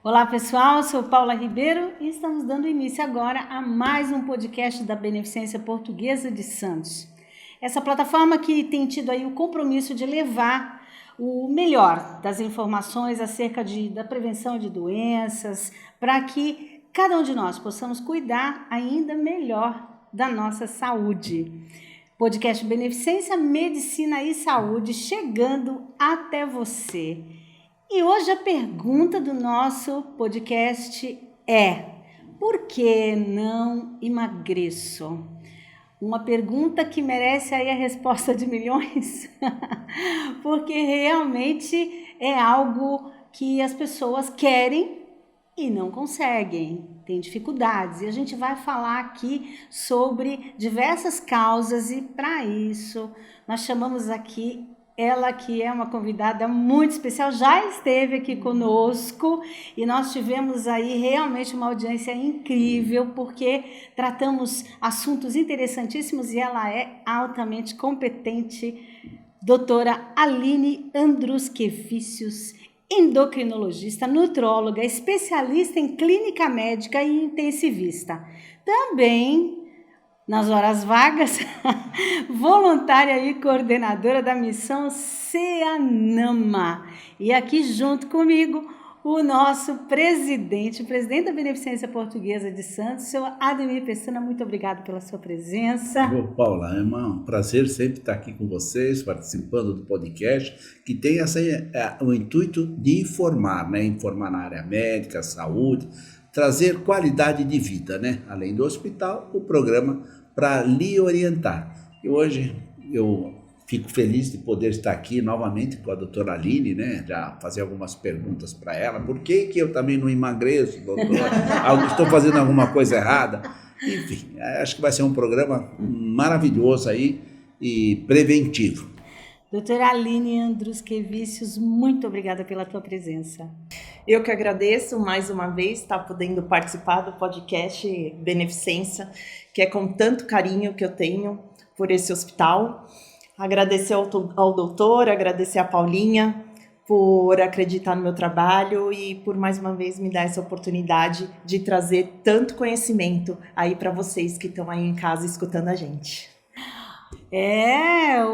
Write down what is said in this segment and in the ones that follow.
Olá pessoal, sou Paula Ribeiro e estamos dando início agora a mais um podcast da Beneficência Portuguesa de Santos. Essa plataforma que tem tido aí o compromisso de levar o melhor das informações acerca da prevenção de doenças, para que cada um de nós possamos cuidar ainda melhor da nossa saúde. Podcast Beneficência, Medicina e Saúde chegando até você. E hoje a pergunta do nosso podcast é: por que não emagreço? Uma pergunta que merece aí a resposta de milhões, porque realmente é algo que as pessoas querem e não conseguem, tem dificuldades. E a gente vai falar aqui sobre diversas causas e para isso nós chamamos aqui ela que é uma convidada muito especial, já esteve aqui conosco e nós tivemos aí realmente uma audiência incrível, porque tratamos assuntos interessantíssimos e ela é altamente competente, doutora Aline Andruskevicius, endocrinologista, nutróloga, especialista em clínica médica e intensivista. Também nas horas vagas, voluntária e coordenadora da missão CEANAMA. E aqui junto comigo, o nosso presidente da Beneficência Portuguesa de Santos, seu Ademir Pestana. Muito obrigado pela sua presença. Ô, Paula, é um prazer sempre estar aqui com vocês, participando do podcast, que tem o intuito de informar, né? Informar na área médica, saúde, trazer qualidade de vida, né? Além do hospital, o programa para lhe orientar. E hoje eu fico feliz de poder estar aqui novamente com a doutora Aline, né? Já fazer algumas perguntas para ela. Por que eu também não emagreço, doutora? Estou fazendo alguma coisa errada? Enfim, acho que vai ser um programa maravilhoso aí e preventivo. Doutora Aline Andruskevicius, muito obrigada pela tua presença. Eu que agradeço mais uma vez estar podendo participar do podcast Beneficência, que é com tanto carinho que eu tenho por esse hospital. Agradecer ao doutor, agradecer a Paulinha por acreditar no meu trabalho e por mais uma vez me dar essa oportunidade de trazer tanto conhecimento aí para vocês que estão aí em casa escutando a gente.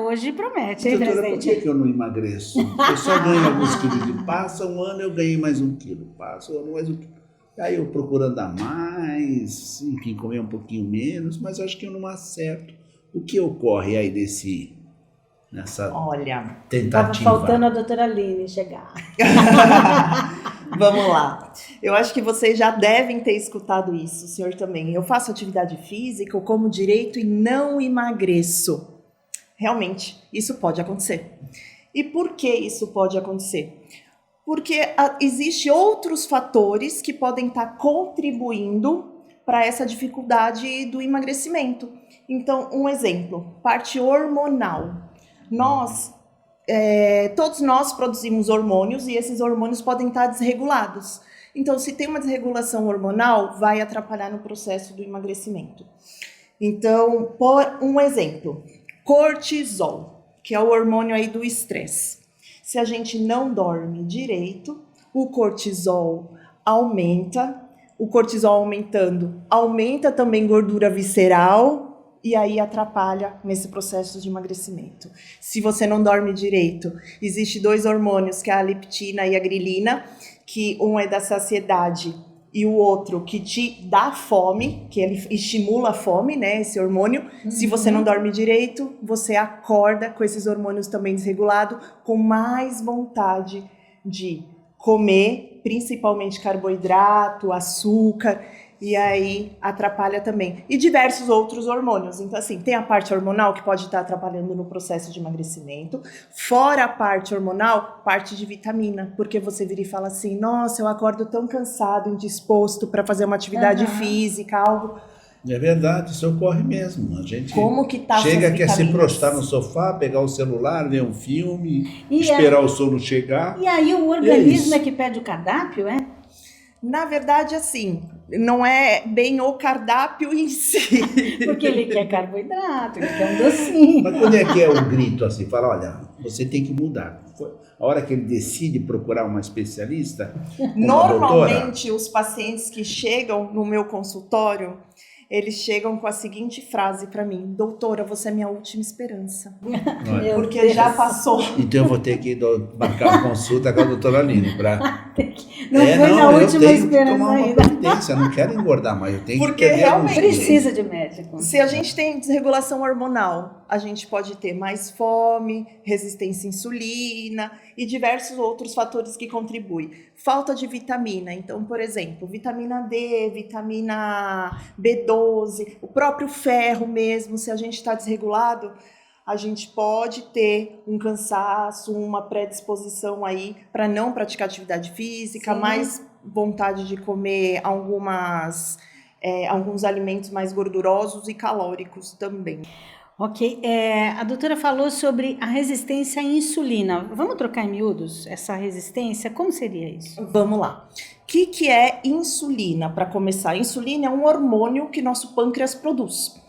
Hoje promete, hein, doutora, presidente? por que eu não emagreço? Eu só ganho alguns quilos de passa, um ano eu ganhei mais 1 quilo, passa um ano mais 1 quilo. Aí eu procuro andar mais, enfim, comer um pouquinho menos, mas acho que eu não acerto. O que ocorre aí nessa tentativa? Estava faltando a doutora Aline chegar. Vamos lá. Eu acho que vocês já devem ter escutado isso, o senhor também. Eu faço atividade física, eu como direito e não emagreço. Realmente, isso pode acontecer. E por que isso pode acontecer? Porque existem outros fatores que podem estar contribuindo para essa dificuldade do emagrecimento. Então, um exemplo, parte hormonal. Todos nós produzimos hormônios e esses hormônios podem estar desregulados. Então, se tem uma desregulação hormonal, vai atrapalhar no processo do emagrecimento. Então, por um exemplo, cortisol, que é o hormônio aí do estresse. Se a gente não dorme direito, o cortisol aumenta. O cortisol aumentando, aumenta também gordura visceral, e aí atrapalha nesse processo de emagrecimento. Se você não dorme direito, existem 2 hormônios, que é a leptina e a grelina, que um é da saciedade e o outro que te dá fome, que ele estimula a fome, né, esse hormônio. Se você não dorme direito, você acorda com esses hormônios também desregulados, com mais vontade de comer, principalmente carboidrato, açúcar, e aí atrapalha também. E diversos outros hormônios. Então, assim, tem a parte hormonal que pode estar atrapalhando no processo de emagrecimento. Fora a parte hormonal, parte de vitamina. Porque você vira e fala assim, nossa, eu acordo tão cansado, indisposto para fazer uma atividade física, algo. É verdade, isso ocorre mesmo. A gente chega, quer se prostrar no sofá, pegar o celular, ver um filme, E esperar o sono chegar. E aí o organismo é que pede o cardápio, é? Na verdade, assim, não é bem o cardápio em si. Porque ele quer carboidrato, ele quer um docinho. Mas quando é que é o grito assim? Fala, olha, você tem que mudar. A hora que ele decide procurar uma especialista, uma doutora. Normalmente, os pacientes que chegam no meu consultório, eles chegam com a seguinte frase para mim: doutora, você é minha última esperança. Meu Porque Deus. já passou. Então eu vou ter que marcar uma consulta com a doutora Aline. Não foi na eu última tenho que esperança tomar uma ainda. providência, eu não quero engordar, mas eu tenho Porque que perder alguns realmente quilos. Precisa de médico. Se a gente tem desregulação hormonal, a gente pode ter mais fome, resistência à insulina e diversos outros fatores que contribuem. Falta de vitamina, então, por exemplo, vitamina D, vitamina B12, o próprio ferro mesmo, se a gente está desregulado, a gente pode ter um cansaço, uma predisposição aí para não praticar atividade física, Sim. mais vontade de comer alguns alimentos mais gordurosos e calóricos também. Ok, a doutora falou sobre a resistência à insulina. Vamos trocar em miúdos essa resistência? Como seria isso? Vamos lá. O que é insulina? Para começar, a insulina é um hormônio que nosso pâncreas produz.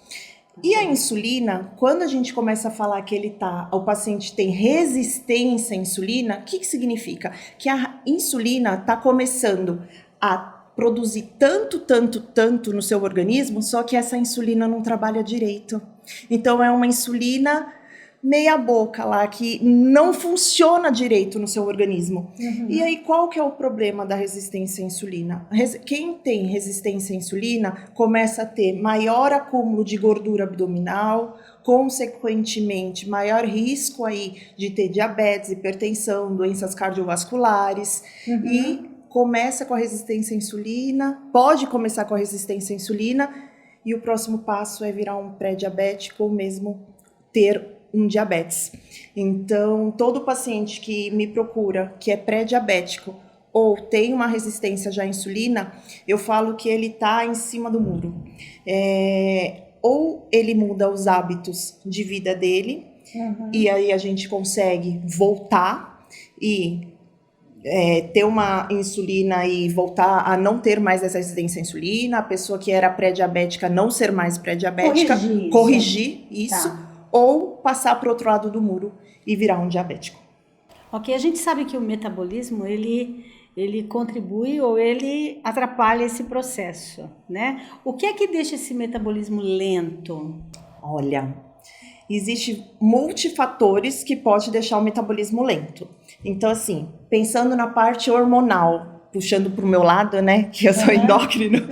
E a insulina, quando a gente começa a falar que o paciente tem resistência à insulina, o que significa? Que a insulina está começando a produzir tanto no seu organismo, só que essa insulina não trabalha direito. Então é uma insulina meia boca lá, que não funciona direito no seu organismo. Uhum. E aí, qual que é o problema da resistência à insulina? Quem tem resistência à insulina começa a ter maior acúmulo de gordura abdominal, consequentemente, maior risco aí de ter diabetes, hipertensão, doenças cardiovasculares. Uhum. E começa com a resistência à insulina, pode começar com a resistência à insulina, e o próximo passo é virar um pré-diabético ou mesmo ter um diabetes. Então, todo paciente que me procura, que é pré-diabético ou tem uma resistência já à insulina, eu falo que ele está em cima do muro. Ou ele muda os hábitos de vida dele, uhum. E aí a gente consegue voltar e ter uma insulina e voltar a não ter mais essa resistência à insulina, a pessoa que era pré-diabética não ser mais pré-diabética, corrigir isso. Tá. Ou passar para o outro lado do muro e virar um diabético. Ok, a gente sabe que o metabolismo, ele contribui ou ele atrapalha esse processo, né? O que é que deixa esse metabolismo lento? Olha, existem multifatores que podem deixar o metabolismo lento. Então, assim, pensando na parte hormonal, puxando para o meu lado, né, que eu sou endócrino,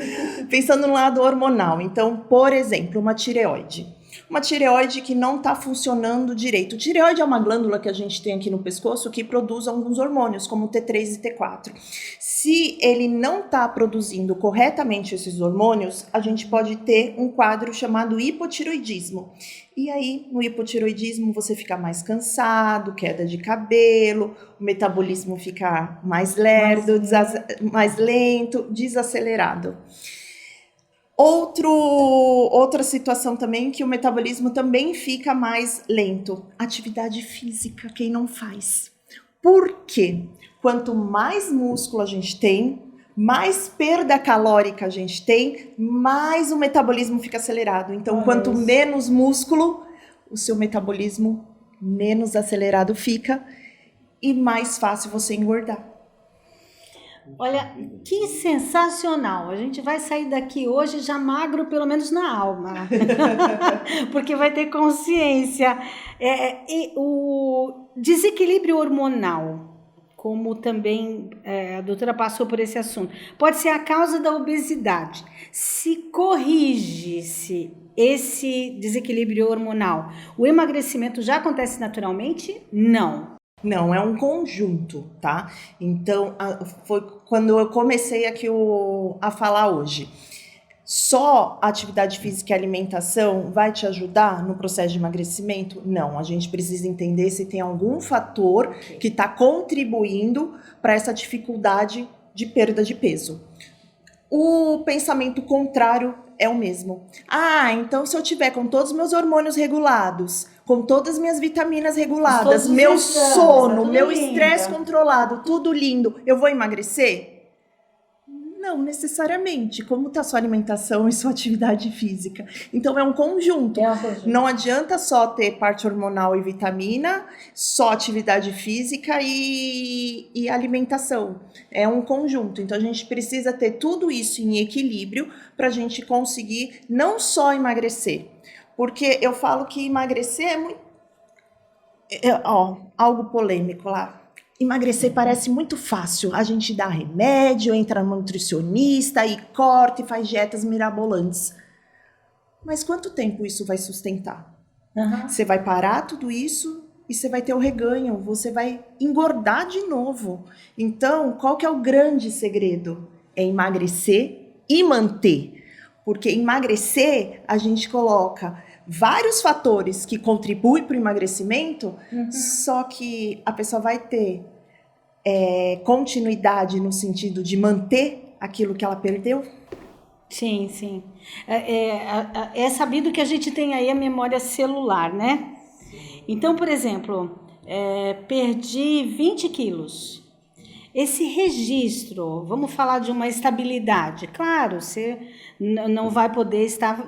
pensando no lado hormonal. Então, por exemplo, uma tireoide. Uma tireoide que não está funcionando direito. Tireoide é uma glândula que a gente tem aqui no pescoço que produz alguns hormônios, como T3 e T4. Se ele não está produzindo corretamente esses hormônios, a gente pode ter um quadro chamado hipotireoidismo. E aí, no hipotireoidismo, você fica mais cansado, queda de cabelo, o metabolismo fica mais lerdo, mais lento, desacelerado. Outra situação também que o metabolismo também fica mais lento. Atividade física, quem não faz. Por quê? Quanto mais músculo a gente tem, mais perda calórica a gente tem, mais o metabolismo fica acelerado. Então, quanto menos músculo, o seu metabolismo menos acelerado fica e mais fácil você engordar. Olha, que sensacional! A gente vai sair daqui hoje já magro, pelo menos na alma, porque vai ter consciência. E o desequilíbrio hormonal, como também a doutora passou por esse assunto, pode ser a causa da obesidade. Se corrige-se esse desequilíbrio hormonal, o emagrecimento já acontece naturalmente? Não. Não, é um conjunto, tá? Então, foi quando eu comecei aqui a falar hoje. Só atividade física e alimentação vai te ajudar no processo de emagrecimento? Não, a gente precisa entender se tem algum fator que está contribuindo para essa dificuldade de perda de peso. O pensamento contrário é o mesmo. Então se eu tiver com todos os meus hormônios regulados, com todas as minhas vitaminas reguladas, meu sono, meu estresse controlado, tudo lindo, eu vou emagrecer? Não necessariamente. Como está sua alimentação e sua atividade física? Então, é um conjunto. Não adianta só ter parte hormonal e vitamina, só atividade física e alimentação. É um conjunto. Então, a gente precisa ter tudo isso em equilíbrio para a gente conseguir não só emagrecer. Porque eu falo que emagrecer é muito... algo polêmico lá. Emagrecer parece muito fácil. A gente dá remédio, entra no nutricionista e corta e faz dietas mirabolantes. Mas quanto tempo isso vai sustentar? Você vai parar tudo isso e você vai ter o reganho. Você vai engordar de novo. Então, qual que é o grande segredo? É emagrecer e manter. Porque emagrecer, a gente coloca vários fatores que contribuem para o emagrecimento, só que a pessoa vai ter continuidade no sentido de manter aquilo que ela perdeu? Sim, sim. É sabido que a gente tem aí a memória celular, né? Então, por exemplo, perdi 20 quilos. Esse registro, vamos falar de uma estabilidade. Claro, você não vai poder estar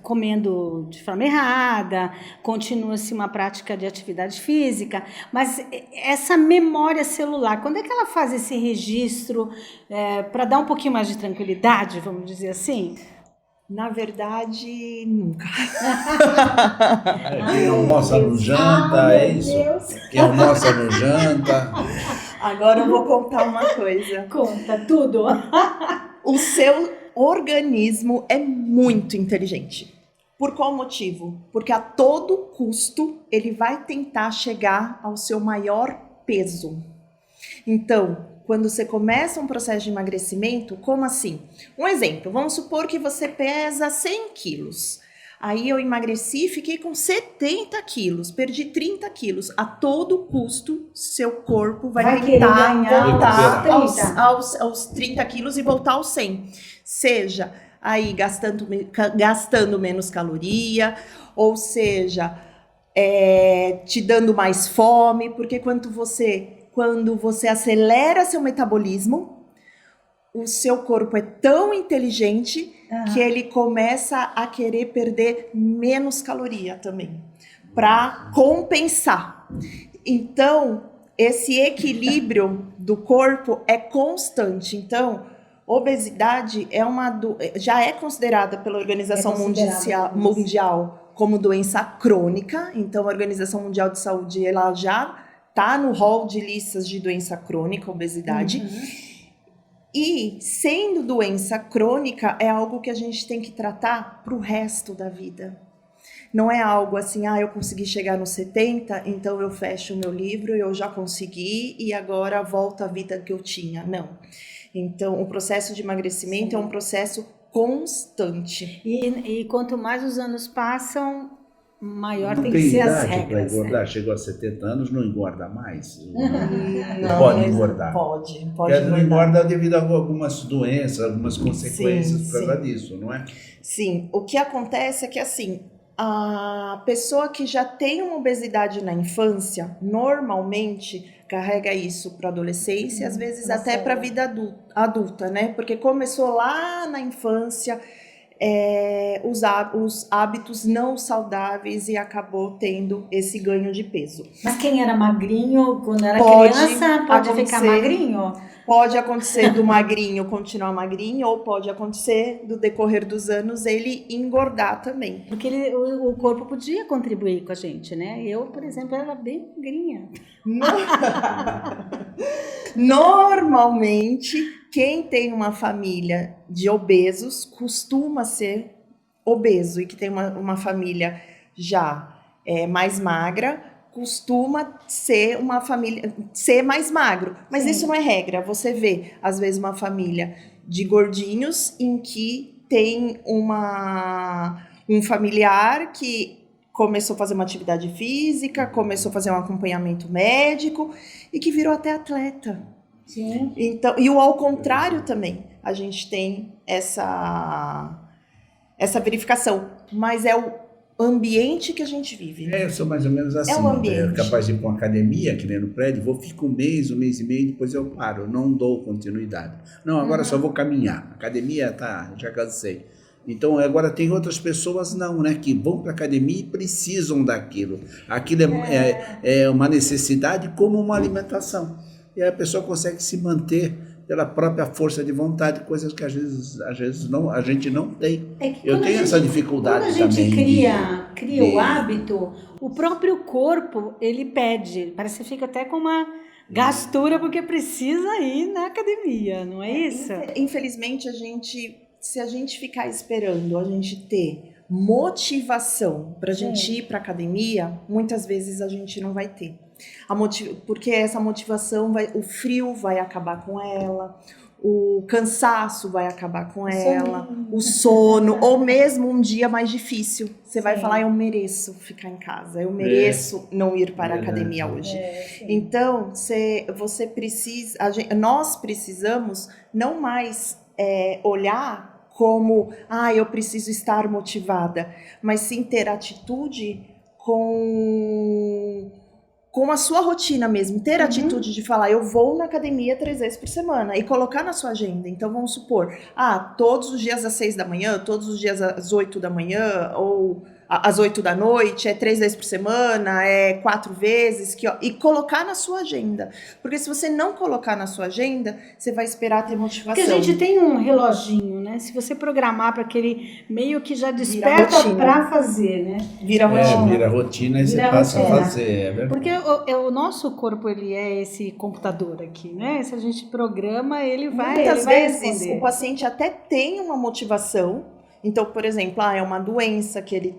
comendo de forma errada, continua-se uma prática de atividade física, mas essa memória celular, quando é que ela faz esse registro para dar um pouquinho mais de tranquilidade, vamos dizer assim? Na verdade, nunca. Quem almoça no janta, é isso? Quem almoça no janta. Agora eu vou contar uma coisa. Conta tudo. O seu organismo é muito inteligente. Por qual motivo? Porque a todo custo ele vai tentar chegar ao seu maior peso. Então, quando você começa um processo de emagrecimento, como assim? Um exemplo, vamos supor que você pesa 100 quilos. Aí eu emagreci e fiquei com 70 quilos, perdi 30 quilos. A todo custo, seu corpo vai tentar voltar aos 30 quilos e voltar aos 100. Seja aí gastando menos caloria, ou seja, te dando mais fome, porque quando você acelera seu metabolismo, o seu corpo é tão inteligente que ele começa a querer perder menos caloria também, para compensar. Então, esse equilíbrio do corpo é constante. Então, obesidade já é considerada pela Organização Mundial como doença crônica. Então, a Organização Mundial de Saúde ela já está no rol de listas de doença crônica, obesidade. E sendo doença crônica, é algo que a gente tem que tratar para o resto da vida. Não é algo assim, eu consegui chegar nos 70, então eu fecho o meu livro, eu já consegui e agora volto à vida que eu tinha. Não. Então, o processo de emagrecimento é um processo constante. E quanto mais os anos passam, maior não tem que ser as regras. Para engordar, né? Chegou a 70 anos, não engorda mais? Não pode engordar? Pode engordar. Não engorda devido a algumas doenças, algumas consequências por causa disso, não é? Sim, o que acontece é que assim, a pessoa que já tem uma obesidade na infância, normalmente carrega isso para a adolescência e às vezes até para a vida adulta, né? Porque começou lá na infância, os hábitos não saudáveis e acabou tendo esse ganho de peso. Mas quem era magrinho quando era criança pode ficar magrinho? Pode acontecer do magrinho continuar magrinho ou pode acontecer do decorrer dos anos ele engordar também. Porque o corpo podia contribuir com a gente, né? Eu, por exemplo, era bem magrinha. Normalmente, quem tem uma família de obesos costuma ser obeso e que tem uma família já mais magra costuma ser uma família ser mais magro, mas Sim. Isso não é regra. Você vê às vezes uma família de gordinhos em que tem um familiar que começou a fazer uma atividade física, começou a fazer um acompanhamento médico e que virou até atleta. Sim. Então, e o ao contrário também, a gente tem essa verificação, mas ambiente que a gente vive. Eu sou mais ou menos assim. um ambiente. Capaz de ir para uma academia, que nem no prédio, fico um mês e meio, depois eu paro, não dou continuidade. Não, agora só vou caminhar. Academia, já cansei. Então, agora tem outras pessoas não, né, que vão para a academia e precisam daquilo. Aquilo é uma necessidade como uma alimentação. E aí a pessoa consegue se manter pela própria força de vontade, coisas que às vezes não, a gente não tem. Eu tenho essa dificuldade também. Quando a gente cria o hábito, o próprio corpo, ele pede. Parece que fica até com uma gastura, porque precisa ir na academia, não é isso? Infelizmente, se a gente ficar esperando a gente ter motivação para a gente ir para a academia, muitas vezes a gente não vai ter. Porque essa motivação, o frio vai acabar com ela, o cansaço vai acabar com ela, o sono, ou mesmo um dia mais difícil. Você vai falar, eu mereço ficar em casa, eu mereço não ir para a academia hoje. Então, você precisa, nós precisamos não mais olhar como, eu preciso estar motivada, mas sim ter atitude com a sua rotina mesmo, ter atitude de falar, eu vou na academia 3 vezes por semana e colocar na sua agenda. Então vamos supor, todos os dias às 6 da manhã, todos os dias às 8 da manhã, ou às 8 da noite, 3 vezes por semana, 4 vezes, e colocar na sua agenda. Porque se você não colocar na sua agenda, você vai esperar ter motivação. Porque a gente tem um reloginho, né? Se você programar para aquele meio que já desperta para fazer, né? Vira rotina. Vira rotina e você passa a fazer, é verdade. Porque o nosso corpo, ele é esse computador aqui, né? Se a gente programa, ele vai Muitas vezes responder. O paciente até tem uma motivação. Então, por exemplo, é uma doença que ele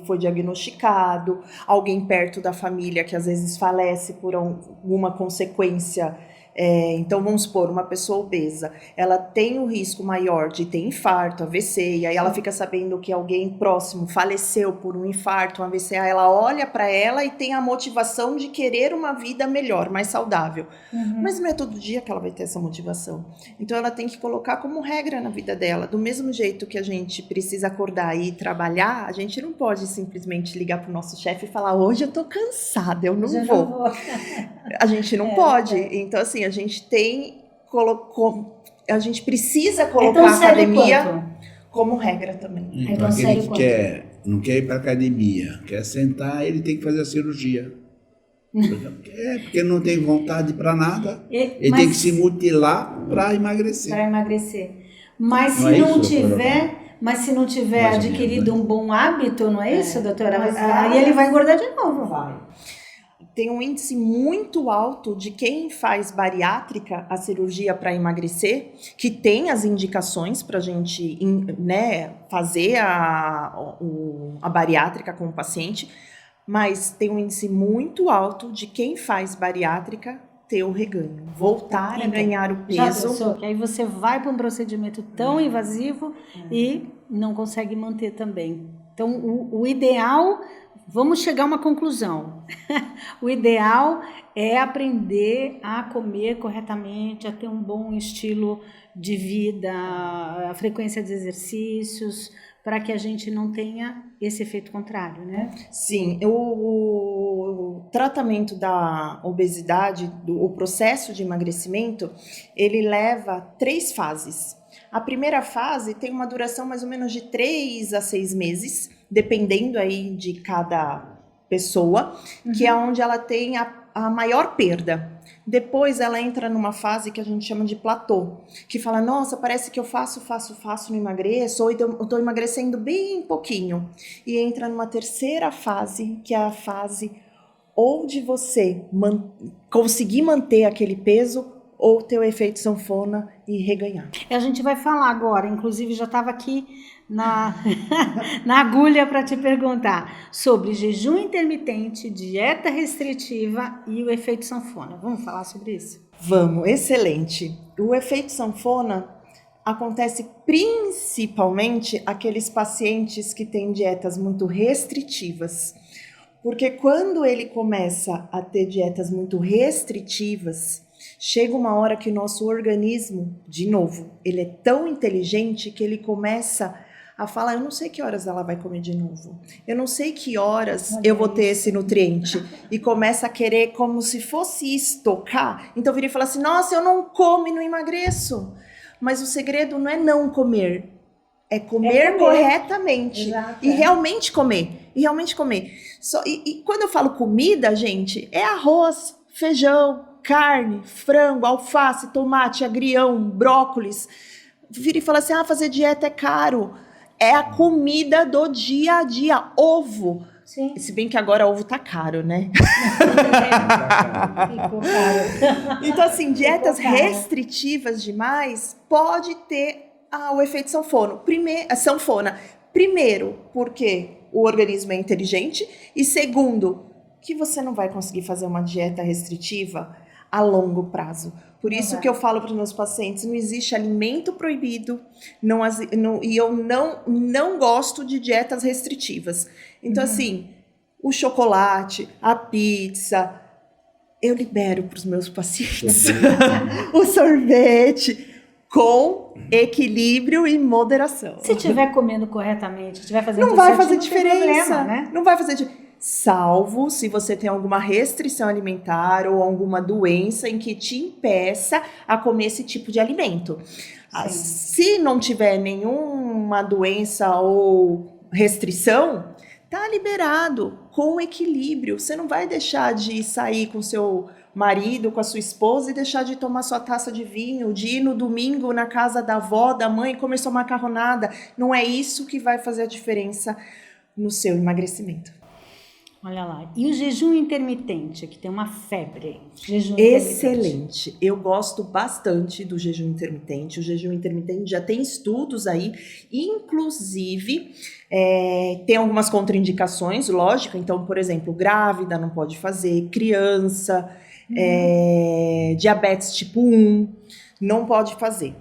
foi diagnosticado, alguém perto da família que às vezes falece por alguma consequência. Então, vamos supor, uma pessoa obesa, ela tem o risco maior de ter infarto, AVC, e aí ela fica sabendo que alguém próximo faleceu por um infarto, um AVC, aí ela olha para ela e tem a motivação de querer uma vida melhor, mais saudável. Mas não é todo dia que ela vai ter essa motivação. Então, ela tem que colocar como regra na vida dela. Do mesmo jeito que a gente precisa acordar e trabalhar, a gente não pode simplesmente ligar pro nosso chefe e falar, hoje eu tô cansada, eu não vou. A gente não pode. Então, assim, a gente precisa colocar a academia como regra também. Então, aquele que não quer ir para a academia, quer sentar, ele tem que fazer a cirurgia. Porque não tem vontade para nada, ele tem que se mutilar para emagrecer. Mas se não tiver adquirido um bom hábito, não é isso, doutora? Aí ele vai engordar de novo. Tem um índice muito alto de quem faz bariátrica, a cirurgia para emagrecer, que tem as indicações para a gente, né, fazer a bariátrica com o paciente, mas tem um índice muito alto de quem faz bariátrica ter o reganho, voltar a ganhar o peso. Já pensou? Que aí você vai para um procedimento tão invasivo e não consegue manter também. Então, o ideal... Vamos chegar a uma conclusão. O ideal é aprender a comer corretamente, a ter um bom estilo de vida, a frequência de exercícios, para que a gente não tenha esse efeito contrário, né? Sim, o tratamento da obesidade, o processo de emagrecimento, ele leva 3 fases. A primeira fase tem uma duração mais ou menos de 3 a 6 meses, dependendo aí de cada pessoa, que é onde ela tem a maior perda. Depois ela entra numa fase que a gente chama de platô, que fala, nossa, parece que eu faço, não emagreço, ou eu estou emagrecendo bem pouquinho. E entra numa terceira fase, que é a fase ou de você conseguir manter aquele peso, ou ter o efeito sanfona e reganhar. A gente vai falar agora, inclusive já estava aqui na agulha para te perguntar sobre jejum intermitente, dieta restritiva e o efeito sanfona. Vamos falar sobre isso? Vamos, excelente. O efeito sanfona acontece principalmente aqueles pacientes que têm dietas muito restritivas. Porque quando ele começa a ter dietas muito restritivas, chega uma hora que o nosso organismo, de novo, ele é tão inteligente que ele começa a falar, eu não sei que horas ela vai comer de novo. Eu não sei que horas eu vou ter esse nutriente. E começa a querer como se fosse estocar. Então vira e fala assim, nossa, eu não como e não emagreço. Mas o segredo não é não comer. É comer corretamente. Exato, e realmente comer. E realmente comer. E quando eu falo comida, gente, é arroz, feijão, carne, frango, alface, tomate, agrião, brócolis. Vira e fala assim, fazer dieta é caro. É a comida do dia a dia. Ovo. Sim. Se bem que agora ovo tá caro, né? Ficou caro. Então, assim, dietas restritivas demais pode ter o efeito sanfona. Primeiro, porque o organismo é inteligente. E segundo, que você não vai conseguir fazer uma dieta restritiva a longo prazo. Por isso que eu falo para os meus pacientes, não existe alimento proibido, e eu não gosto de dietas restritivas. Então, assim, o chocolate, a pizza, eu libero para os meus pacientes. O sorvete, com equilíbrio e moderação. Se estiver comendo corretamente, estiver fazendo não vai fazer não diferença, problema, né? Não vai fazer diferença. Salvo se você tem alguma restrição alimentar ou alguma doença em que te impeça a comer esse tipo de alimento. Se não tiver nenhuma doença ou restrição, tá liberado, com equilíbrio. Você não vai deixar de sair com seu marido, com a sua esposa e deixar de tomar sua taça de vinho, de ir no domingo na casa da avó, da mãe, comer sua macarronada. Não é isso que vai fazer a diferença no seu emagrecimento. Olha lá. E o jejum intermitente, que tem uma febre. Excelente. Eu gosto bastante do jejum intermitente. O jejum intermitente já tem estudos aí, inclusive tem algumas contraindicações, lógico. Então, por exemplo, grávida não pode fazer, criança, diabetes tipo 1 não pode fazer.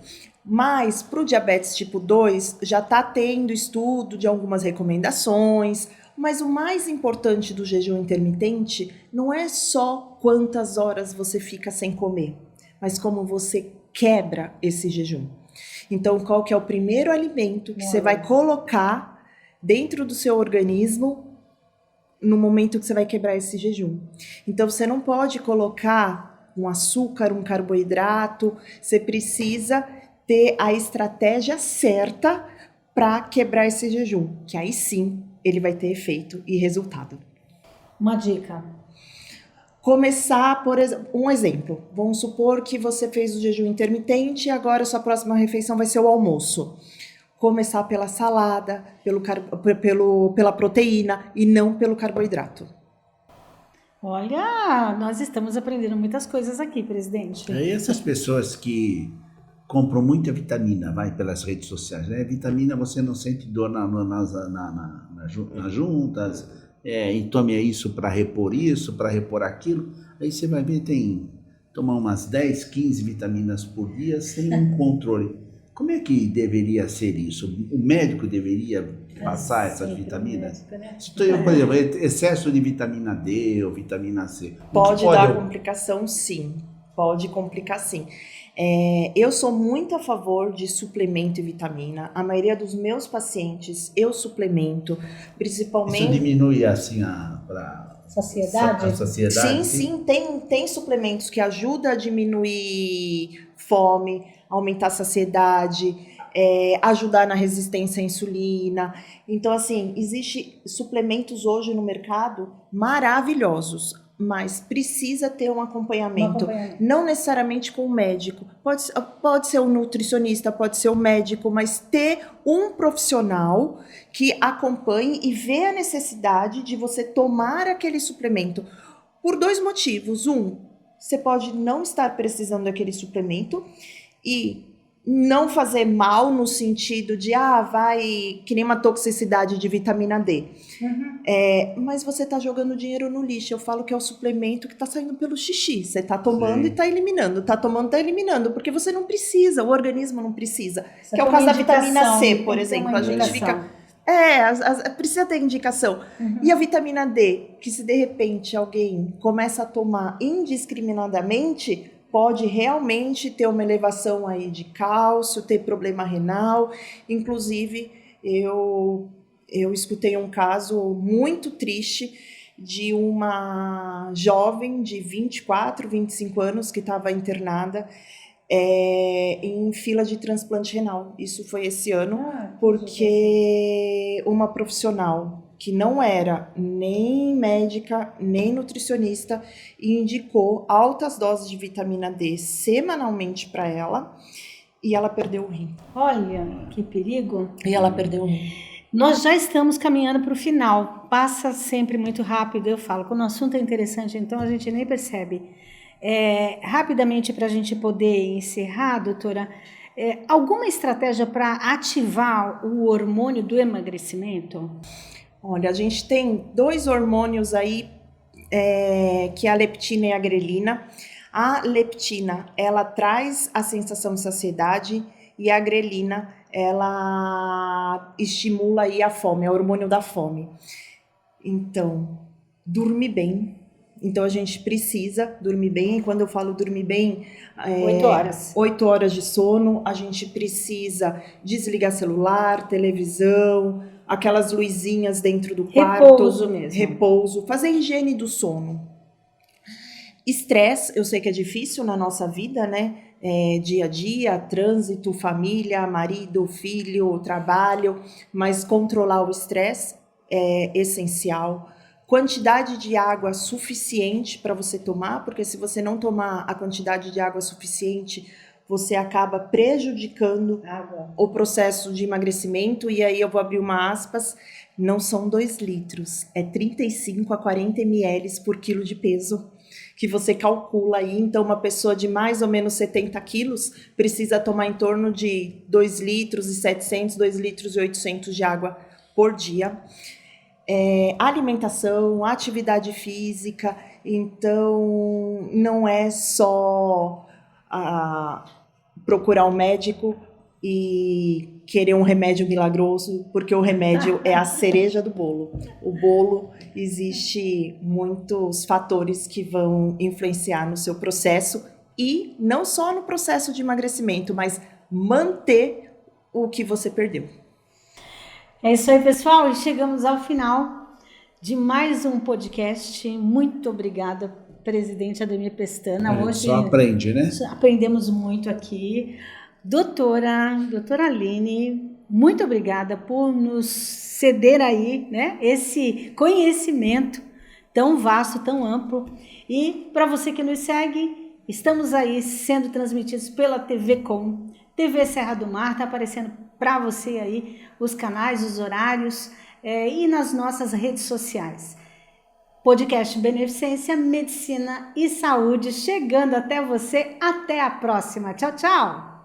Mas para o diabetes tipo 2 já está tendo estudo de algumas recomendações. Mas o mais importante do jejum intermitente não é só quantas horas você fica sem comer, mas como você quebra esse jejum. Então, qual que é o primeiro alimento que você vai colocar dentro do seu organismo no momento que você vai quebrar esse jejum? Então, você não pode colocar um açúcar, um carboidrato, você precisa ter a estratégia certa para quebrar esse jejum, que aí sim ele vai ter efeito e resultado. Uma dica. Começar, por um exemplo. Vamos supor que você fez o jejum intermitente e agora a sua próxima refeição vai ser o almoço. Começar pela salada, pela proteína e não pelo carboidrato. Olha, nós estamos aprendendo muitas coisas aqui, presidente. E essas pessoas que compram muita vitamina, vai pelas redes sociais, né? Vitamina você não sente dor nas juntas, e tome isso para repor aquilo. Aí você vai ver, tomar umas 10, 15 vitaminas por dia sem um controle. Como é que deveria ser isso? O médico deveria passar essas vitaminas? Por exemplo, excesso de vitamina D ou vitamina C. Pode dar complicação, sim. Pode complicar, sim. Eu sou muito a favor de suplemento e vitamina. A maioria dos meus pacientes eu suplemento, principalmente... Isso diminui assim saciedade? A saciedade? Sim. Tem suplementos que ajudam a diminuir fome, aumentar a saciedade, ajudar na resistência à insulina. Então, assim, existem suplementos hoje no mercado maravilhosos, mas precisa ter um acompanhamento. Não necessariamente com o médico. Pode ser um nutricionista, pode ser um médico, mas ter um profissional que acompanhe e vê a necessidade de você tomar aquele suplemento. Por 2 motivos. Você pode não estar precisando daquele suplemento e não fazer mal no sentido de, que nem uma toxicidade de vitamina D. Mas você está jogando dinheiro no lixo. Eu falo que é o suplemento que está saindo pelo xixi. Você está tomando e está eliminando. Está tomando e está eliminando. Porque você não precisa, o organismo não precisa. Que é o caso da vitamina C, por exemplo. A gente fica... precisa ter indicação. E a vitamina D, que se de repente alguém começa a tomar indiscriminadamente, pode realmente ter uma elevação aí de cálcio, ter problema renal. Inclusive, eu escutei um caso muito triste de uma jovem de 24, 25 anos que estava internada em fila de transplante renal. Isso foi esse ano, porque uma profissional que não era nem médica, nem nutricionista, indicou altas doses de vitamina D semanalmente para ela, e ela perdeu o rim. Olha, que perigo. E ela perdeu o rim. Nós já estamos caminhando para o final. Passa sempre muito rápido, eu falo. Quando o assunto é interessante, então a gente nem percebe. Rapidamente, para a gente poder encerrar, doutora, alguma estratégia para ativar o hormônio do emagrecimento? Olha, a gente tem 2 hormônios aí, que é a leptina e a grelina. A leptina, ela traz a sensação de saciedade, e a grelina, ela estimula aí a fome, é o hormônio da fome. Então, dormir bem. Então, a gente precisa dormir bem. E quando eu falo dormir bem, 8 horas. 8 horas de sono. A gente precisa desligar celular, televisão, aquelas luzinhas dentro do quarto. Repouso mesmo. Repouso. Fazer higiene do sono. Estresse, eu sei que é difícil na nossa vida, né? Dia a dia, trânsito, família, marido, filho, trabalho, mas controlar o estresse é essencial. Quantidade de água suficiente para você tomar, porque se você não tomar a quantidade de água suficiente, você acaba prejudicando o processo de emagrecimento. E aí eu vou abrir uma aspas, não são 2 litros, é 35 a 40 ml por quilo de peso que você calcula aí. Então, uma pessoa de mais ou menos 70 quilos precisa tomar em torno de 2 litros e 700, 2 litros e 800 de água por dia. Alimentação, atividade física, então não é só procurar um médico e querer um remédio milagroso, porque o remédio é a cereja do bolo. O bolo, existe muitos fatores que vão influenciar no seu processo, e não só no processo de emagrecimento, mas manter o que você perdeu. É isso aí, pessoal, e chegamos ao final de mais um podcast. Muito obrigada, presidente Ademir Pestana. Hoje só aprende, né? Aprendemos muito aqui. Doutora Aline, muito obrigada por nos ceder aí, né, esse conhecimento tão vasto, tão amplo. E para você que nos segue, estamos aí sendo transmitidos pela TV Com, TV Serra do Mar, está aparecendo para você aí os canais, os horários e nas nossas redes sociais. Podcast Beneficência, Medicina e Saúde chegando até você. Até a próxima. Tchau, tchau!